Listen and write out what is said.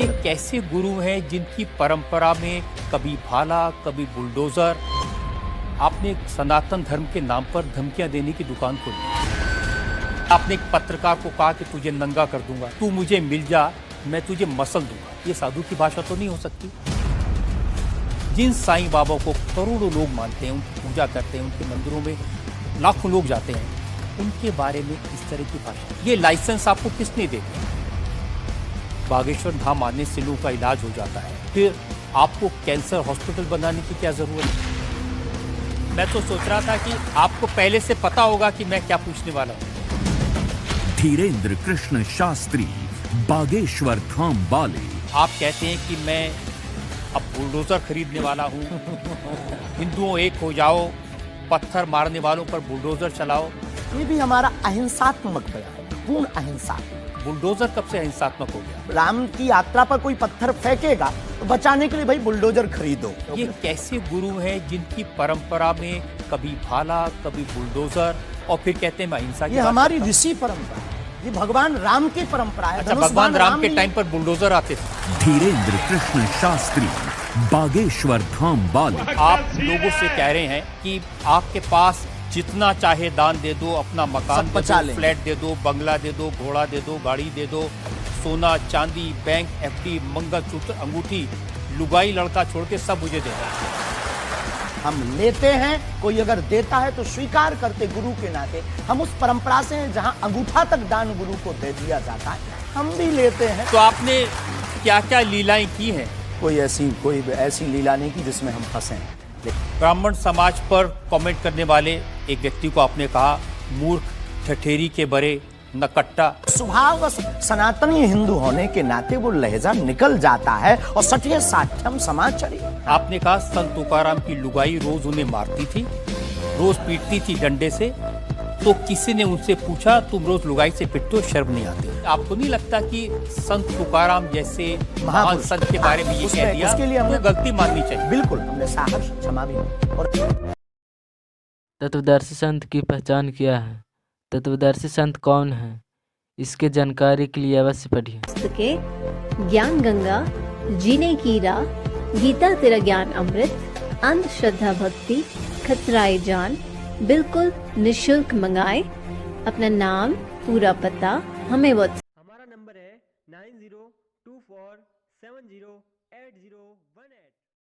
ये कैसे गुरु हैं जिनकी परंपरा में कभी भाला कभी बुलडोजर। आपने एक सनातन धर्म के नाम पर धमकियां देने की दुकान खोली। आपने एक पत्रकार को कहा कि तुझे नंगा कर दूंगा, तू मुझे मिल जा, मैं तुझे मसल दूंगा। ये साधु की भाषा तो नहीं हो सकती। जिन साईं बाबा को करोड़ों लोग मानते हैं, उनकी पूजा करते हैं, उनके मंदिरों में लाखों लोग जाते हैं, उनके बारे में इस तरह की भाषा, ये लाइसेंस आपको किसने दे दिया? बागेश्वर धाम आने से लोगों का इलाज हो जाता है, फिर आपको कैंसर हॉस्पिटल बनाने की क्या जरूरत है? मैं तो सोच रहा था कि आपको पहले से पता होगा कि मैं क्या पूछने वाला हूँ। धीरेन्द्र कृष्ण शास्त्री, बागेश्वर धाम वाले। आप कहते हैं कि मैं अब बुलडोजर खरीदने वाला हूँ। हिंदुओं एक हो जाओ, पत्थर मारने वालों पर बुलडोजर चलाओ। ये भी हमारा अहिंसात्मक बयान है, पूर्ण अहिंसा। बुलडोजर कब से अहिंसात्मक हो गया? राम की यात्रा पर कोई पत्थर फेंकेगा तो बचाने के लिए भाई बुलडोजर खरीदो। ये कैसे गुरु हैं जिनकी परंपरा में कभी भाला कभी बुलडोजर और फिर कहते हैं मैं अहिंसा की ये बात हमारी करता हूं। ऋषि परंपरा है, ये भगवान राम की परंपरा है। अच्छा, भगवान राम के टाइम पर बुलडोजर आते थे। धीरेन्द्र कृष्ण शास्त्री, बागेश्वर धाम वाले। आप लोगों से कह रहे हैं कि आपके पास जितना चाहे दान दे दो, अपना मकान सब दे बचा दो, लें। फ्लैट दे दो, बंगला दे दो, घोड़ा दे दो, गाड़ी दे दो, सोना चांदी, बैंक, एफडी, मंगलसूत्र, अंगूठी, लुगाई लड़का छोड़ के सब मुझे दे दो। हम लेते हैं, कोई अगर देता है तो स्वीकार करते गुरु के नाते। हम उस परंपरा से हैं जहां अंगूठा तक दान गुरु को दे दिया जाता है, हम भी लेते हैं। तो आपने क्या क्या लीलाएं की हैं? कोई ऐसी लीला नहीं की जिसमें हम फंसे। ब्राह्मण समाज पर कमेंट करने वाले एक व्यक्ति को आपने कहा मूर्ख, ठठेरी के बरे, नकट्टा। स्वभाव सनातनी हिंदू होने के नाते वो लहजा निकल जाता है और सठिय साठ्यम समाचरी। आपने कहा संत तुकाराम की लुगाई रोज उन्हें मारती थी, रोज पीटती थी डंडे से। तो किसी ने उनसे पूछा तुम रोज लुगाई से पिटते हो, शर्म नहीं आती? आपको नहीं लगता कि संत तुकाराम जैसे महान संत के बारे में ये कह दिया, उसके लिए हमें गलती माननी चाहिए? बिल्कुल, हमने साहस क्षमा भी और तत्वदर्शी संत की पहचान क्या है? तत्वदर्शी संत कौन है? इसके जानकारी के लिए अवश्य पढ़िए। पुस्तकें ज्ञान गंगा, जीने की राह, गीता तेरा ज्ञान अमृत, अंधश्रद्धा भक्ति, खतराए जान बिल्कुल निशुल्क मंगाए। अपना नाम, पूरा पता हमें हमारा नंबर है 9024708080।